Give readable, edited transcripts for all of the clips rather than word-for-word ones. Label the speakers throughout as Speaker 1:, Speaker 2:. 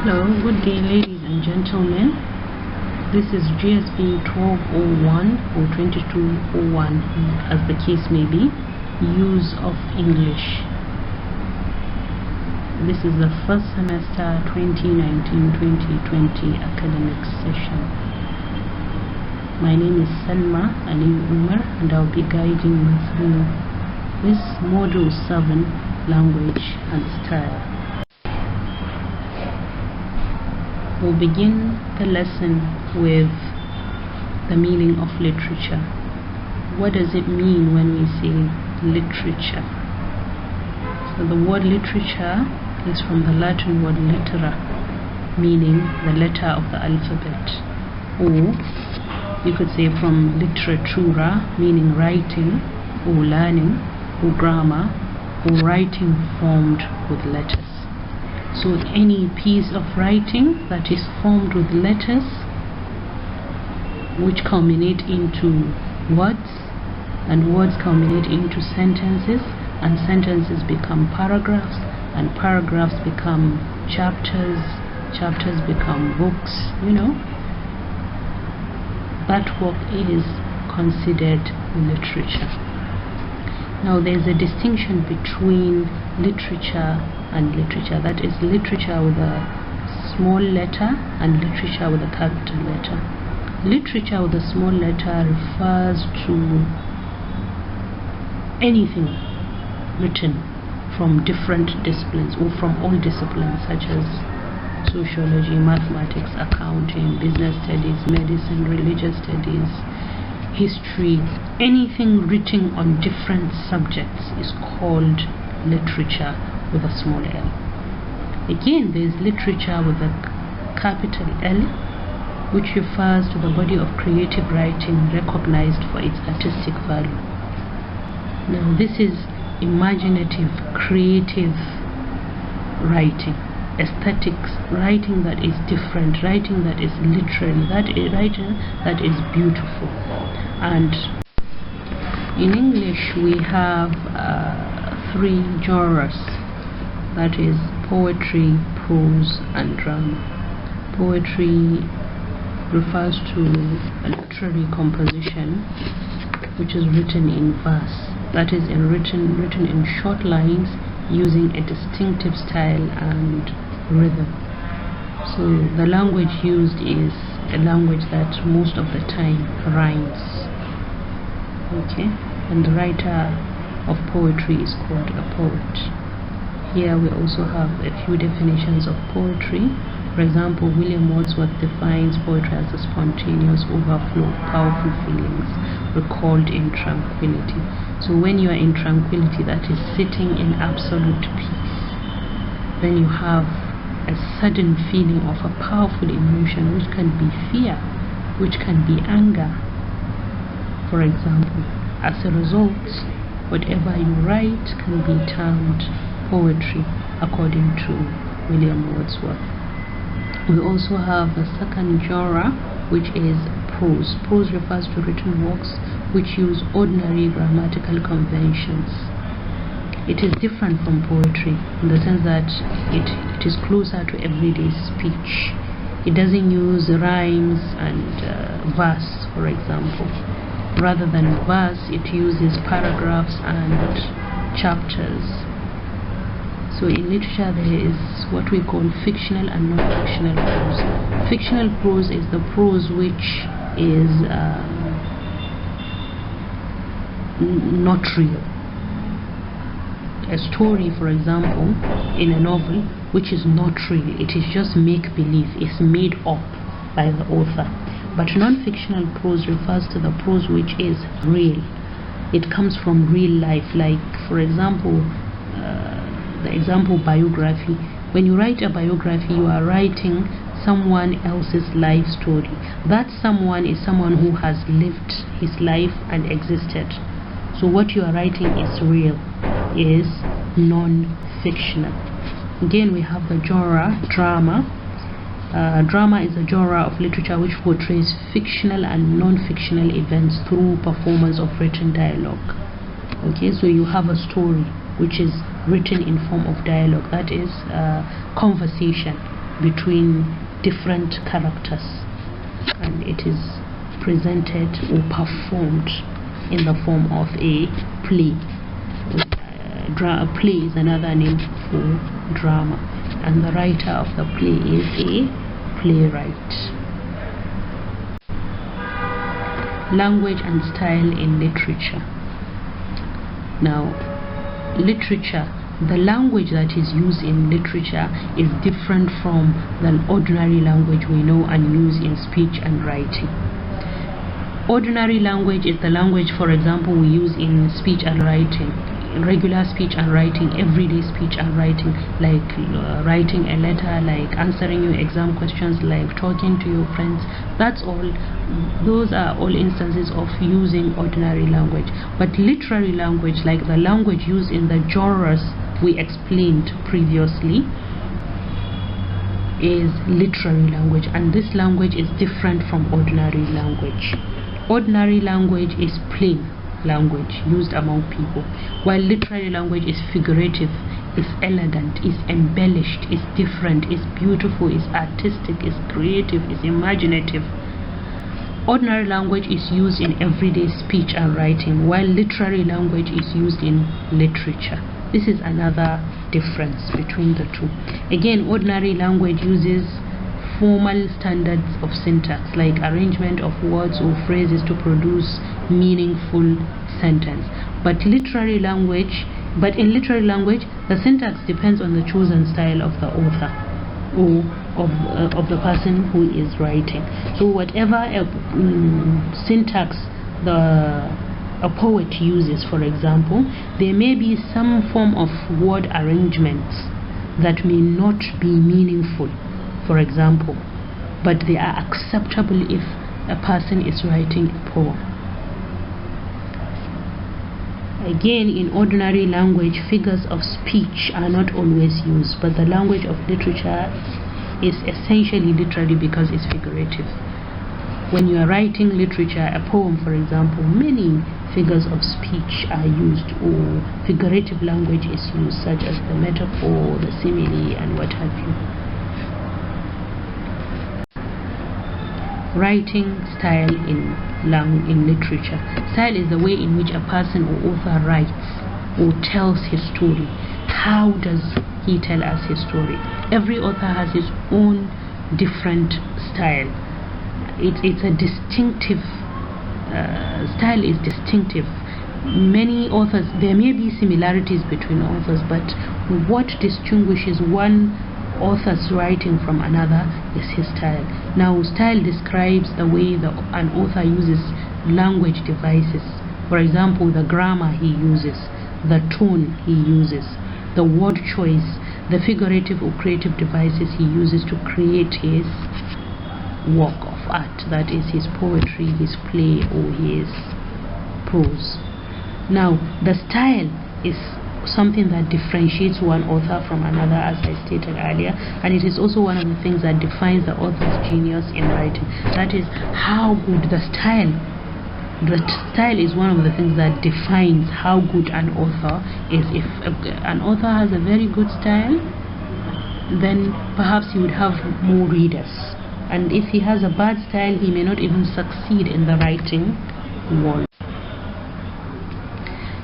Speaker 1: Hello, good day ladies and gentlemen. This is GSB 1201 or 2201 as the case may be, use of English. This is the first semester 2019-2020 academic session. My name is Sce Uoe and I'll be guiding you through this module 7, language and style. We'll begin the lesson with the meaning of literature. What does it mean when we say literature? So the word literature is from the Latin word littera, meaning the letter of the alphabet, or you could say from literatura, meaning writing or learning or grammar or writing formed with letters. So any piece of writing that is formed with letters which culminate into words, and words culminate into sentences, and sentences become paragraphs, and paragraphs become chapters, chapters become books, that work is considered literature. Now there's a distinction between literature and literature, that is literature with a small letter and literature with a capital letter. Literature with a small letter refers to anything written from different disciplines or from all disciplines such as sociology, mathematics, accounting, business studies, medicine, religious studies, history. Anything written on different subjects is called literature with a small L. Again, there is literature with a capital L, which refers to the body of creative writing recognized for its artistic value. Now this is imaginative, creative writing, aesthetics, writing that is different, writing that is literary, writing that is beautiful. And in English we have three genres, that is poetry, prose and drama. Poetry refers to a literary composition which is written in verse, that is written in short lines using a distinctive style and rhythm. So the language used is a language that most of the time rhymes. Okay, and the writer of poetry is called a poet. Here we also have a few definitions of poetry. For example, William Wordsworth defines poetry as a spontaneous overflow of powerful feelings recalled in tranquility. So when you are in tranquility, that is sitting in absolute peace, then you have a sudden feeling of a powerful emotion, which can be fear, which can be anger, for example. As a result, whatever you write can be termed poetry according to William Wordsworth. We also have a second genre, which is prose. Prose refers to written works which use ordinary grammatical conventions. It is different from poetry in the sense that it is closer to everyday speech. It doesn't use rhymes and verse, for example. Rather than verse, it uses paragraphs and chapters. So in literature there is what we call fictional and non-fictional prose. Fictional prose is the prose which is not real. A story, for example, in a novel which is not real, it is just make-believe, it's made up by the author. But non-fictional prose refers to the prose which is real. It comes from real life, like for example the example biography. When you write a biography, you are writing someone else's life story. That someone is someone who has lived his life and existed. So what you are writing is real, is non-fictional. Again, we have the genre drama. Drama is a genre of literature which portrays fictional and non-fictional events through performance of written dialogue. Okay, so you have a story which is written in form of dialogue, that is conversation. between different characters, and it is presented or performed in the form of a play. A play is another name for drama, and the writer of the play is a playwright. Language and style in literature. Now, literature, the language that is used in literature is different from the ordinary language we know and use in speech and writing. Ordinary language is the language, for example, we use in speech and writing, regular speech and writing, everyday speech and writing, like writing a letter, like answering your exam questions, like talking to your friends. That's all. Those are all instances of using ordinary language. But literary language, like the language used in the genres we explained previously, is literary language, and this language is different from ordinary language. Ordinary language is plain language used among people, while literary language is figurative, is elegant, is embellished, is different, is beautiful, is artistic, is creative, is imaginative. Ordinary language is used in everyday speech and writing, while literary language is used in literature. This is another difference between the two. Again, ordinary language uses formal standards of syntax, like arrangement of words or phrases to produce meaningful sentence. But in literary language, the syntax depends on the chosen style of the author or of the person who is writing. So whatever syntax a poet uses, for example, there may be some form of word arrangements that may not be meaningful, for example, but they are acceptable if a person is writing a poem. Again, in ordinary language, figures of speech are not always used, but the language of literature is essentially literary because it's figurative. When you are writing literature, a poem, for example, many figures of speech are used, or figurative language is used, such as the metaphor, the simile, and what have you. Writing style in literature. Style is the way in which a person or author writes or tells his story. How does he tell us his story? Every author has his own different style. It's a distinctive style is distinctive. Many authors, there may be similarities between authors, but what distinguishes one author's writing from another is his style. Now, style describes the way an author uses language devices. For example, the grammar he uses, the tone he uses, the word choice, the figurative or creative devices he uses to create his work of art, that is his poetry, his play, or his prose. Now, the style is something that differentiates one author from another, as I stated earlier, and it is also one of the things that defines the author's genius in writing. That is how good the style is one of the things that defines how good an author is. If an author has a very good style, then perhaps he would have more readers, and if he has a bad style, he may not even succeed in the writing world.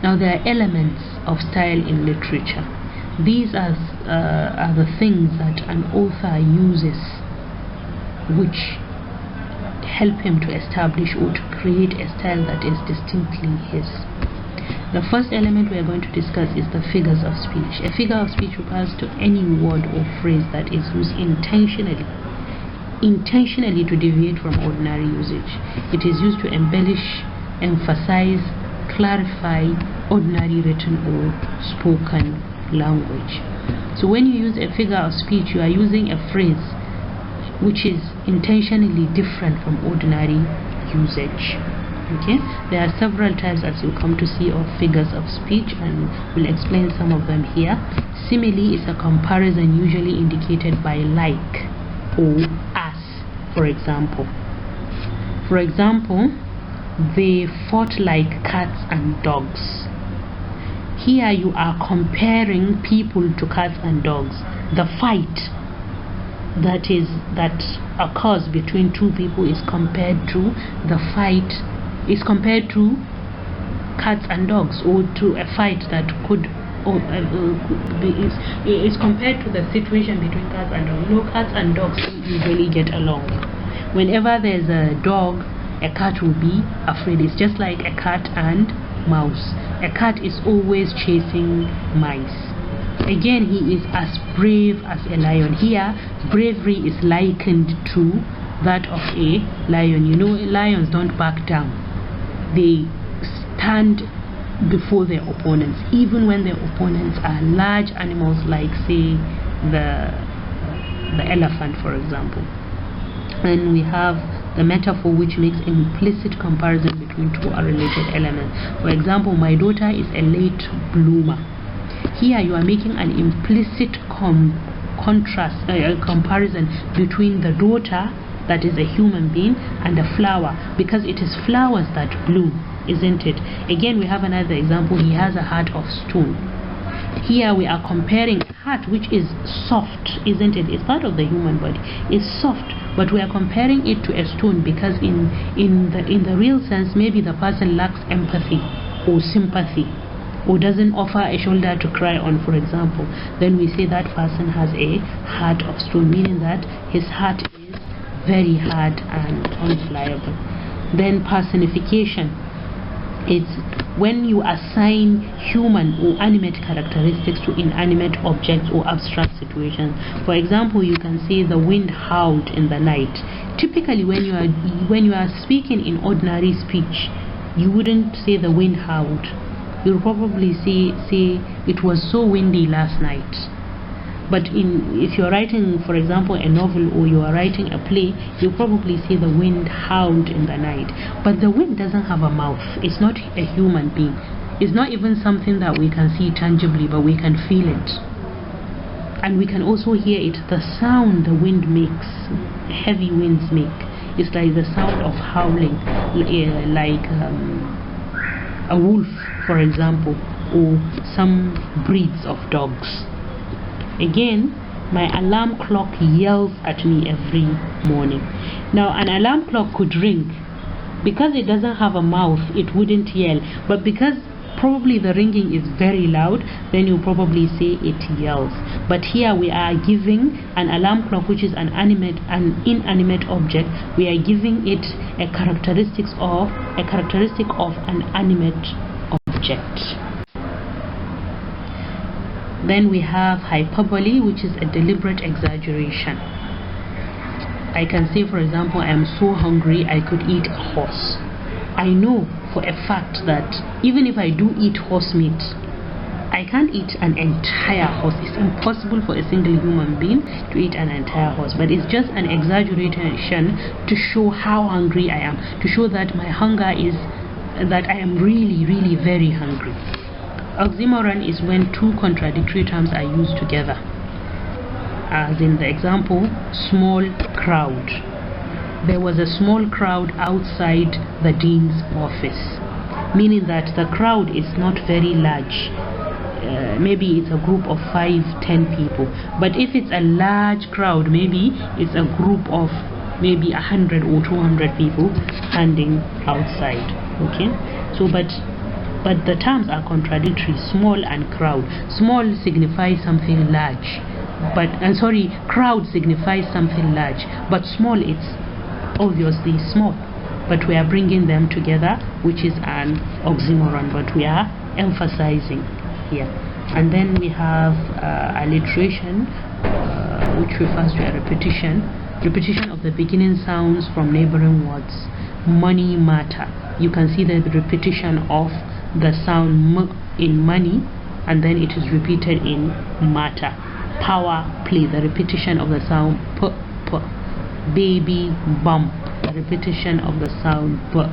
Speaker 1: Now, there are elements of style in literature. These are the things that an author uses which help him to establish or to create a style that is distinctly his. The first element we are going to discuss is the figures of speech. A figure of speech refers to any word or phrase that is used intentionally to deviate from ordinary usage. It is used to embellish, emphasize, clarify ordinary written or spoken language. So when you use a figure of speech, you are using a phrase which is intentionally different from ordinary usage. Okay, there are several types, as you come to see, of figures of speech, and we'll explain some of them here. Simile is a comparison usually indicated by like or as. For example, they fought like cats and dogs. Here you are comparing people to cats and dogs. The fight that occurs between two people is compared to cats and dogs, or to a fight that could is compared to the situation between cats and dogs. Cats and dogs usually get along. Whenever there's a dog, a cat will be afraid. It's just like a cat and mouse. A cat is always chasing mice. Again, he is as brave as a lion. Here, bravery is likened to that of a lion. Lions don't back down. They stand before their opponents, even when their opponents are large animals like, say, the elephant, for example. And we have the metaphor, which makes implicit comparison between two unrelated elements. For example, my daughter is a late bloomer. Here you are making an implicit comparison between the daughter, that is a human being, and a flower, because it is flowers that bloom, isn't it? Again, we have another example. He has a heart of stone. Here we are comparing a heart which is soft, isn't it? It's part of the human body. It's soft, but we are comparing it to a stone because in the real sense, maybe the person lacks empathy or sympathy, or doesn't offer a shoulder to cry on, for example. Then we say that person has a heart of stone, meaning that his heart is very hard and unpliable. Then personification. It's when you assign human or animate characteristics to inanimate objects or abstract situations. For example, you can say the wind howled in the night. Typically, when you are speaking in ordinary speech, you wouldn't say the wind howled. You'll probably say it was so windy last night. But if you're writing, for example, a novel, or you are writing a play, you'll probably say the wind howled in the night. But the wind doesn't have a mouth. It's not a human being. It's not even something that we can see tangibly, but we can feel it. And we can also hear it. The sound the wind makes, heavy winds make, is like the sound of howling, like a wolf, for example, or some breeds of dogs. Again, my alarm clock yells at me every morning. Now, an alarm clock could ring. Because it doesn't have a mouth, it wouldn't yell. But because probably the ringing is very loud, then you probably say it yells. But here we are giving an alarm clock, which is an inanimate object, we are giving it a characteristic of an animate object. Then we have hyperbole, which is a deliberate exaggeration. I can say, for example, I am so hungry I could eat a horse. I know for a fact that even if I do eat horse meat, I can't eat an entire horse. It's impossible for a single human being to eat an entire horse. But it's just an exaggeration to show how hungry I am, to show that my hunger is that I am really, really very hungry. Oxymoron is when two contradictory terms are used together. As in the example, small crowd. There was a small crowd outside the dean's office, meaning that the crowd is not very large. Maybe it's a group of 5-10 people. But if it's a large crowd, maybe it's a group of maybe 100 or 200 people standing outside. Okay, so but the terms are contradictory. Small and crowd. Small signifies something large, crowd signifies something large, but small, it's obviously small. But we are bringing them together, which is an oxymoron, but we are emphasizing here. And then we have alliteration, which refers to a repetition of the beginning sounds from neighboring words. Money, matter. You can see the repetition of the sound m in money, and then it is repeated in matter. Power, play, the repetition of the sound p. Baby, bump, the repetition of the sound b.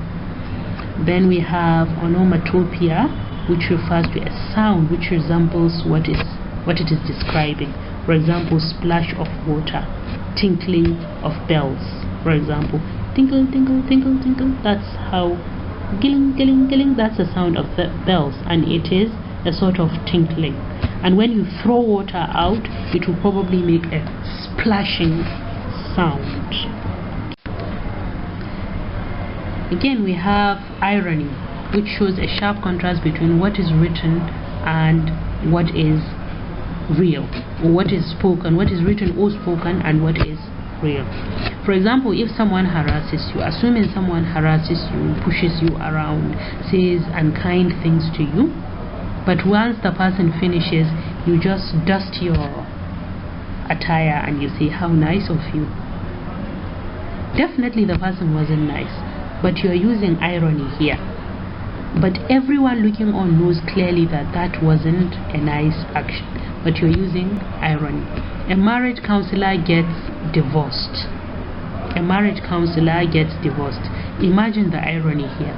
Speaker 1: Then we have onomatopoeia, which refers to a sound which resembles what it is describing. For example, splash of water, tinkling of bells. For example, tinkle, tinkle, tinkle, tinkle. That's how gilling, gilling, gilling. That's the sound of the bells, and it is a sort of tinkling. and when you throw water out, it will probably make a splashing sound. Again, we have irony, which shows a sharp contrast between what is written and what is real, or what is spoken, what is written or spoken, and what is real. For example, if someone harasses you, assuming someone harasses you, pushes you around, says unkind things to you, but once the person finishes, you just dust your attire and you say, how nice of you. Definitely the person wasn't nice, but you are using irony here. But everyone looking on knows clearly that that wasn't a nice action, but you're using irony. A marriage counselor gets divorced. A marriage counselor gets divorced. Imagine the irony here.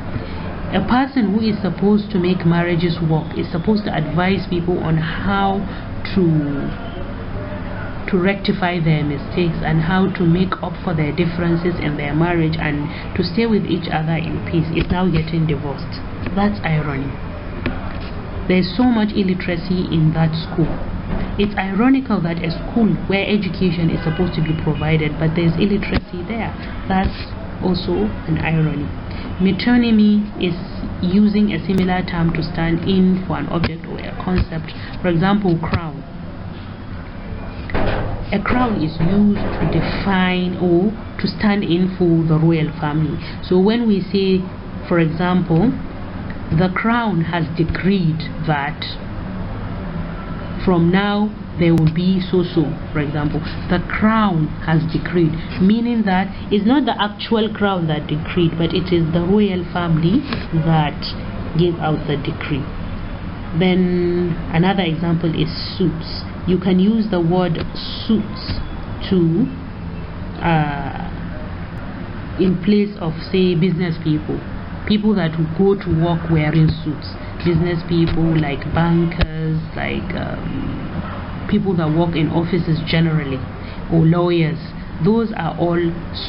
Speaker 1: A person who is supposed to make marriages work is supposed to advise people on how to rectify their mistakes and how to make up for their differences in their marriage and to stay with each other in peace, is now getting divorced. That's irony. There's so much illiteracy in that school. It's ironical that a school where education is supposed to be provided, but there's illiteracy there. That's also an irony. Metonymy is using a similar term to stand in for an object or a concept. For example, crown. A crown is used to define or to stand in for the royal family. So when we say, for example, the crown has decreed that from now there will be so-so, for example, the crown has decreed, meaning that it's not the actual crown that decreed, but it is the royal family that gave out the decree. Then another example is suits. You can use the word suits to in place of, say, business people that will go to work wearing suits. Business people like bankers, like people that work in offices generally, or lawyers. Those are all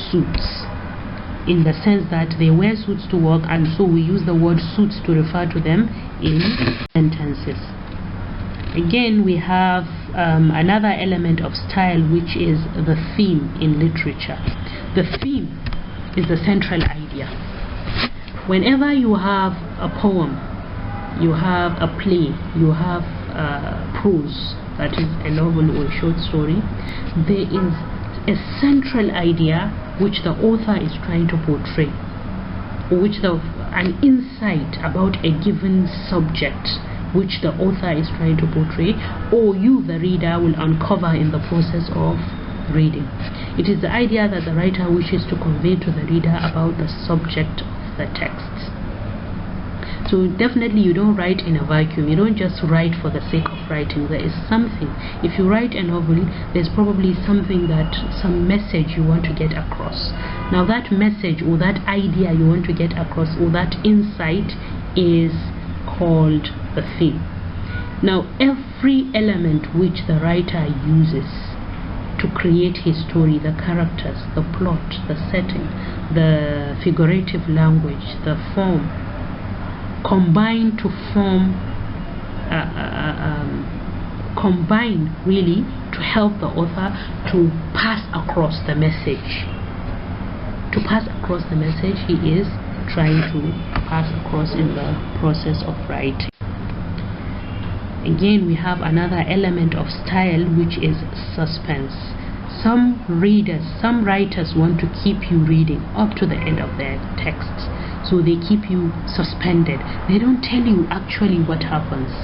Speaker 1: suits, in the sense that they wear suits to work, and so we use the word suits to refer to them in sentences. Again, we have another element of style, which is the theme in literature. The theme is the central idea. Whenever you have a poem, you have a play, you have prose, that is a novel or a short story, there is a central idea which the author is trying to portray, or which an insight about a given subject which the author is trying to portray, or you, the reader, will uncover in the process of reading. It is the idea that the writer wishes to convey to the reader about the subject of the text. So definitely you don't write in a vacuum. You don't just write for the sake of writing. There is something. If you write a novel, there's probably something, some message you want to get across. Now that message or that idea you want to get across, or that insight, is called the theme. Now every element which the writer uses to create his story, the characters, the plot, the setting, the figurative language, the form, combine to form combine really to help the author to pass across the message. To pass across the message he is trying to pass across in the process of writing. Again, we have another element of style, which is suspense. Some writers want to keep you reading up to the end of their text, so they keep you suspended. They don't tell you actually what happens.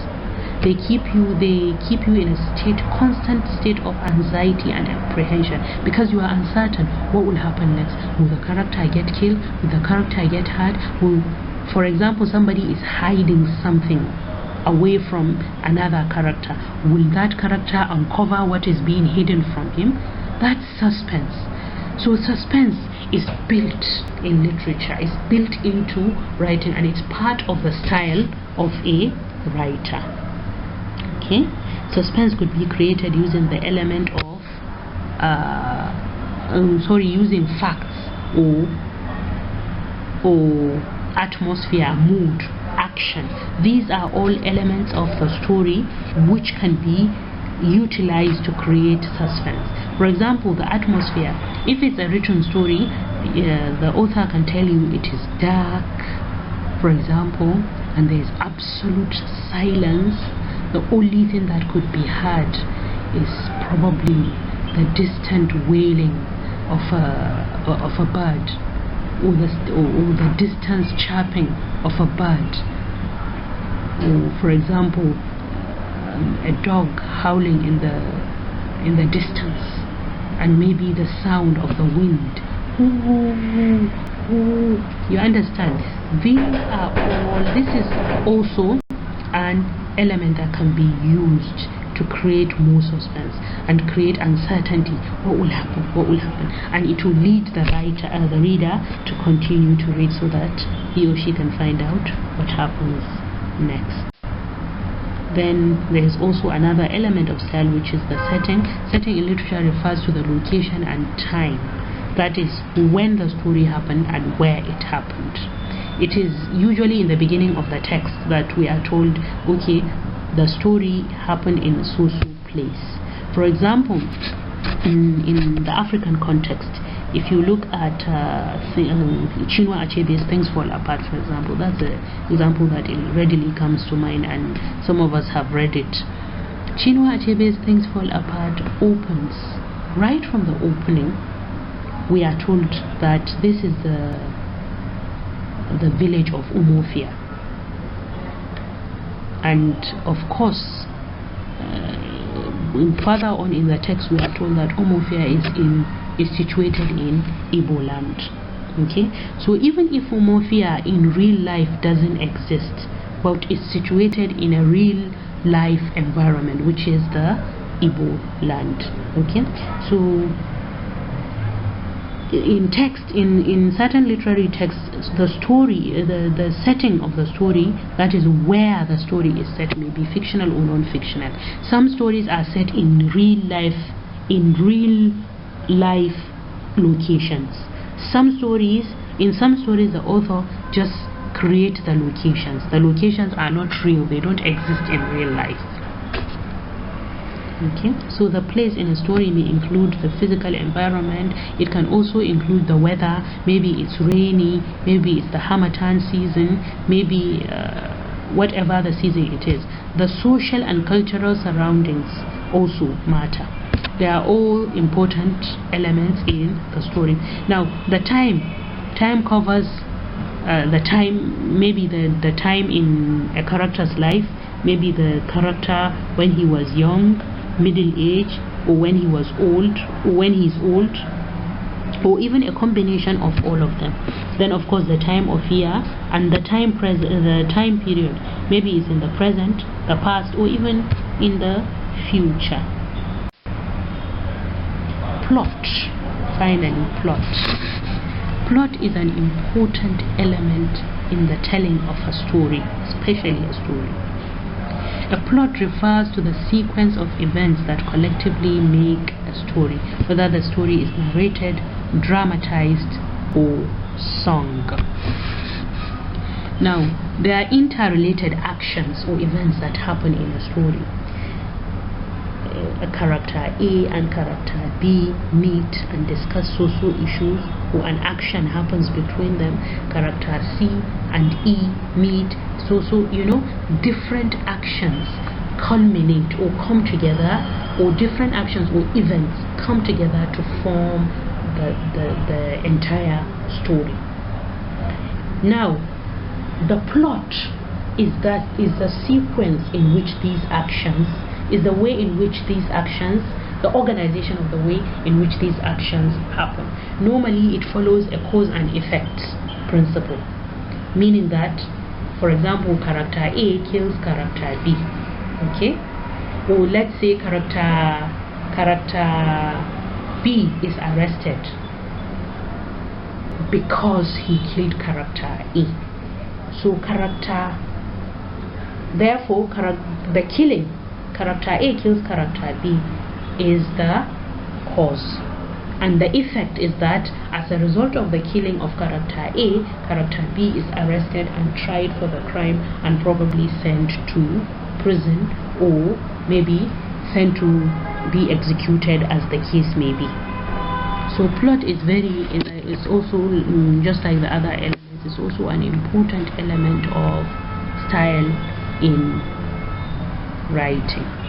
Speaker 1: They keep you in a constant state of anxiety and apprehension, because you are uncertain what will happen next. Will the character get killed? Will the character get hurt? For example, somebody is hiding something away from another character. Will that character uncover what is being hidden from him? That's suspense. So suspense is built in literature, it's built into writing, and it's part of the style of a writer. Okay, suspense could be created using the element of using facts or atmosphere, mood, action. These are all elements of the story which can be utilized to create suspense. For example, the atmosphere. If it's a written story, the author can tell you it is dark, for example, and there is absolute silence. The only thing that could be heard is probably the distant wailing of a bird, or the distant chirping of a bird, or for example a dog howling in the distance, and maybe the sound of the wind. You understand? This is also an element that can be used to create more suspense and create uncertainty. What will happen? And it will lead the reader to continue to read, so that he or she can find out what happens next. Then there is also another element of style, which is the setting. Setting in literature refers to the location and time, that is, when the story happened and where it happened. It is usually in the beginning of the text that we are told, okay, the story happened in a so-so place. For example, in the African context, if you look at Chinua Achebe's Things Fall Apart, for example, that's an example that readily comes to mind, and some of us have read it. Chinua Achebe's Things Fall Apart opens, right from the opening, we are told that this is the village of Umofia. And of course, further on in the text, we are told that Umofia is situated in Igbo land. Okay, so even if Umofia in real life doesn't exist, but it's situated in a real life environment, which is the Igbo land. Okay, so in text, in certain literary texts, the story, the setting of the story, that is where the story is set, may be fictional or non-fictional. Some stories are set in real life locations. In some stories the author just creates the locations. The locations are not real, they don't exist in real life. Okay, so the place in a story may include the physical environment. It can also include the weather. Maybe it's rainy, maybe it's the Harmattan season, maybe whatever the season it is. The social and cultural surroundings also matter. They are all important elements in the story. Now, the time covers the time, maybe the time in a character's life, maybe the character when he was young, middle age, or when he was old, or when he's old, or even a combination of all of them. Then of course the time of year and the time period, maybe it's in the present, the past, or even in the future. Plot. Finally, plot is an important element in the telling of a story, especially a story. A plot refers to the sequence of events that collectively make a story, whether the story is narrated, dramatized, or sung. Now, there are interrelated actions or events that happen in a story. A character A and character B meet and discuss social issues, or an action happens between them. Character C and E meet. So different actions culminate or come together, or different actions or events come together to form the entire story. Now, the plot is the sequence in which these actions, is the way in which these actions, the organization of the way in which these actions happen. Normally it follows a cause and effect principle, meaning that, for example, character A kills character B, okay? Or let's say character B is arrested because he killed character A. So the killing, character A kills character B, is the cause, and the effect is that as a result of the killing of character A, character B is arrested and tried for the crime and probably sent to prison or maybe sent to be executed, as the case may be. So plot is also just like the other elements, it's also an important element of style in writing.